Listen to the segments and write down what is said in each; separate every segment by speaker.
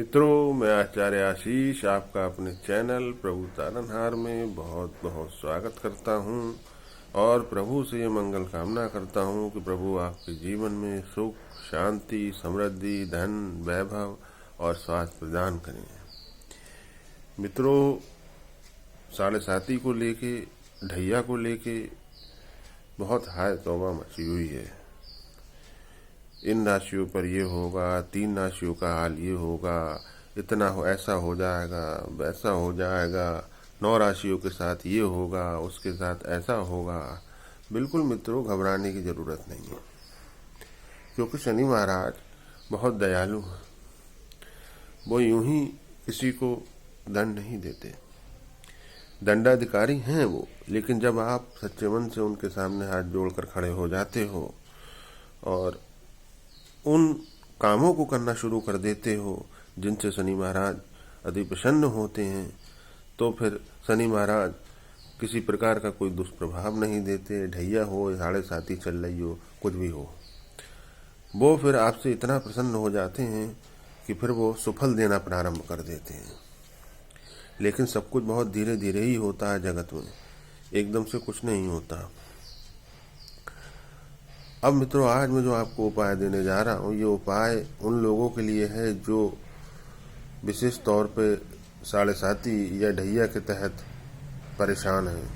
Speaker 1: मित्रों, मैं आचार्य आशीष आपका अपने चैनल प्रभु तारनहार में बहुत बहुत स्वागत करता हूं और प्रभु से ये मंगल कामना करता हूं कि प्रभु आपके जीवन में सुख, शांति, समृद्धि, धन, वैभव और स्वास्थ्य प्रदान करें। मित्रों, 7.5 को लेके, ढैया को लेके बहुत हाय तौबा मची हुई है। इन राशियों पर ये होगा, 3 राशियों का हाल ये होगा, इतना हो, ऐसा हो जाएगा, वैसा हो जाएगा, 9 राशियों के साथ ये होगा, उसके साथ ऐसा होगा। बिल्कुल मित्रों, घबराने की जरूरत नहीं है, क्योंकि शनि महाराज बहुत दयालु हैं। वो यूं ही किसी को दंड नहीं देते, दंडाधिकारी हैं वो। लेकिन जब आप सच्चे मन से उनके सामने हाथ जोड़कर खड़े हो जाते हो और उन कामों को करना शुरू कर देते हो जिनसे शनि महाराज अति प्रसन्न होते हैं, तो फिर शनि महाराज किसी प्रकार का कोई दुष्प्रभाव नहीं देते। ढैया हो, 7.5 चल रही हो, कुछ भी हो, वो फिर आपसे इतना प्रसन्न हो जाते हैं कि फिर वो सुफल देना प्रारंभ कर देते हैं। लेकिन सब कुछ बहुत धीरे धीरे ही होता है जगत में, एकदम से कुछ नहीं होता। अब मित्रों, आज मैं जो आपको उपाय देने जा रहा हूँ, ये उपाय उन लोगों के लिए है जो विशेष तौर पे 7.5 या ढैया के तहत परेशान हैं,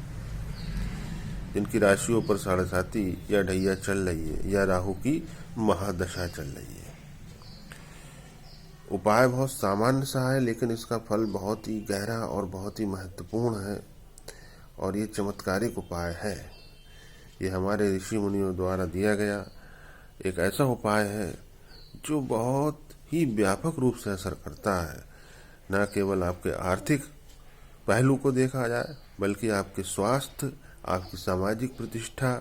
Speaker 1: जिनकी राशियों पर 7.5 या ढैया चल रही है या राहु की महादशा चल रही है। उपाय बहुत सामान्य सा है, लेकिन इसका फल बहुत ही गहरा और बहुत ही महत्वपूर्ण है और ये चमत्कारिक उपाय है। ये हमारे ऋषि मुनियों द्वारा दिया गया एक ऐसा उपाय है जो बहुत ही व्यापक रूप से असर करता है। न केवल आपके आर्थिक पहलू को देखा जाए, बल्कि आपके स्वास्थ्य, आपकी सामाजिक प्रतिष्ठा,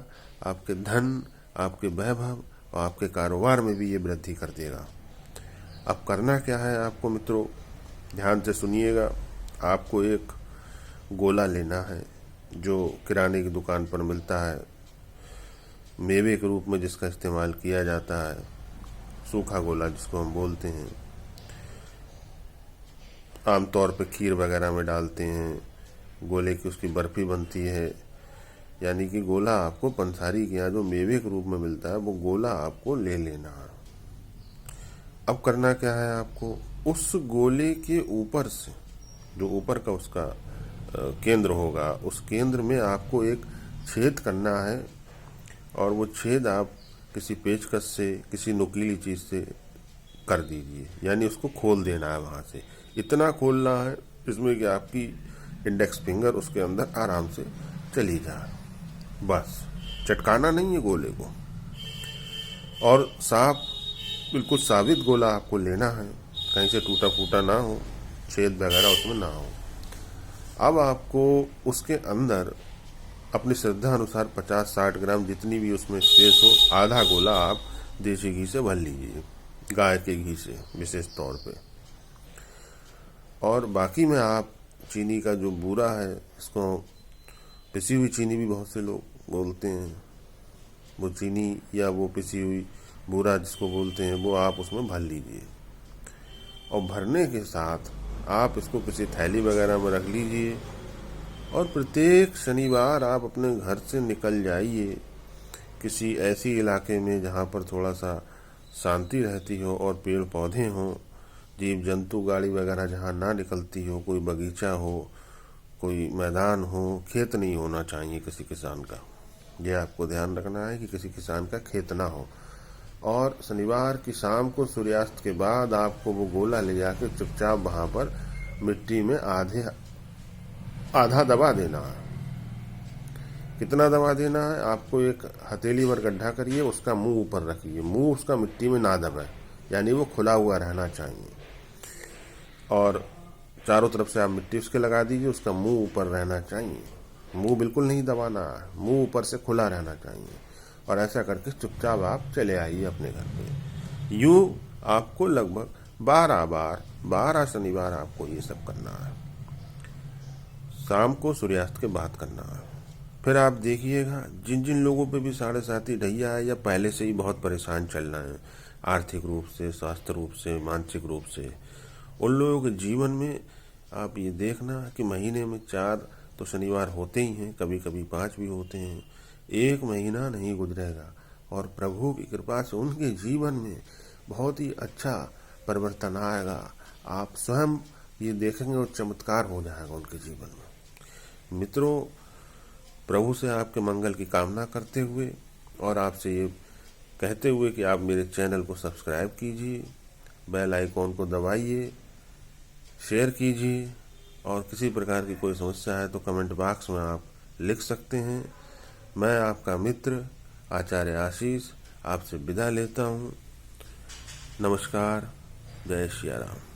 Speaker 1: आपके धन, आपके वैभव और आपके कारोबार में भी ये वृद्धि कर देगा। अब करना क्या है आपको मित्रों, ध्यान से सुनिएगा। आपको एक गोला लेना है जो किराने की दुकान पर मिलता है, मेवे के रूप में जिसका इस्तेमाल किया जाता है, सूखा गोला जिसको हम बोलते हैं। आमतौर पे खीर वगैरह में डालते हैं, गोले की उसकी बर्फी बनती है। यानी कि गोला आपको पंसारी के यहाँ जो मेवे के रूप में मिलता है, वो गोला आपको ले लेना है। अब करना क्या है आपको, उस गोले के ऊपर से, जो ऊपर का उसका केंद्र होगा, उस केंद्र में आपको एक छेद करना है और वो छेद आप किसी पेचकस से, किसी नुकीली चीज से कर दीजिए। यानी उसको खोल देना है, वहां से इतना खोलना है जिसमें कि आपकी इंडेक्स फिंगर उसके अंदर आराम से चली जाए। बस चटकाना नहीं है गोले को, और साफ बिल्कुल साबित गोला आपको लेना है, कहीं से टूटा फूटा ना हो, छेद वगैरह उसमें ना हो। अब आपको उसके अंदर अपनी श्रद्धा अनुसार 50-60 ग्राम, जितनी भी उसमें स्पेस हो, आधा गोला आप देसी घी से भर लीजिए, गाय के घी से विशेष तौर पे। और बाकी में आप चीनी का जो बूरा है, इसको पिसी हुई चीनी भी बहुत से लोग बोलते हैं, वो चीनी या वो पिसी हुई बूरा जिसको बोलते हैं, वो आप उसमें भर लीजिए। और भरने के साथ आप इसको किसी थैली वगैरह में रख लीजिए और प्रत्येक शनिवार आप अपने घर से निकल जाइए किसी ऐसी इलाके में जहाँ पर थोड़ा सा शांति रहती हो और पेड़ पौधे हों, जीव जंतु गाड़ी वगैरह जहाँ ना निकलती हो, कोई बगीचा हो, कोई मैदान हो, खेत नहीं होना चाहिए किसी किसान का। यह आपको ध्यान रखना है कि किसी किसान का खेत ना हो। और शनिवार की शाम को सूर्यास्त के बाद आपको वो गोला ले जाकर चुपचाप वहां पर मिट्टी में आधा दबा देना है। कितना दबा देना है आपको, एक हथेली भर गड्ढा करिए, उसका मुंह ऊपर रखिए, मुंह उसका मिट्टी में ना दबे, यानी वो खुला हुआ रहना चाहिए। और चारों तरफ से आप मिट्टी उसके लगा दीजिए, उसका मुंह ऊपर रहना चाहिए, मुंह बिल्कुल नहीं दबाना है, मुंह ऊपर से खुला रहना चाहिए। और ऐसा करके चुपचाप आप चले आइए अपने घर पे। यूं आपको लगभग 12 शनिवार आपको ये सब करना है, शाम को सूर्यास्त के बाद करना है। फिर आप देखिएगा, जिन जिन लोगों पे भी 7.5 ढैया है या पहले से ही बहुत परेशान चल रहे हैं, आर्थिक रूप से, स्वास्थ्य रूप से, मानसिक रूप से, उन लोगों के जीवन में आप ये देखना कि महीने में 4 तो शनिवार होते ही हैं, कभी कभी 5 भी होते हैं। 1 महीना नहीं गुजरेगा और प्रभु की कृपा से उनके जीवन में बहुत ही अच्छा परिवर्तन आएगा। आप स्वयं ये देखेंगे और चमत्कार हो जाएगा उनके जीवन में। मित्रों, प्रभु से आपके मंगल की कामना करते हुए और आपसे ये कहते हुए कि आप मेरे चैनल को सब्सक्राइब कीजिए, बेल आइकॉन को दबाइए, शेयर कीजिए और किसी प्रकार की कोई समस्या है तो कमेंट बॉक्स में आप लिख सकते हैं। मैं आपका मित्र आचार्य आशीष आपसे विदा लेता हूँ। नमस्कार। जय श्री राम।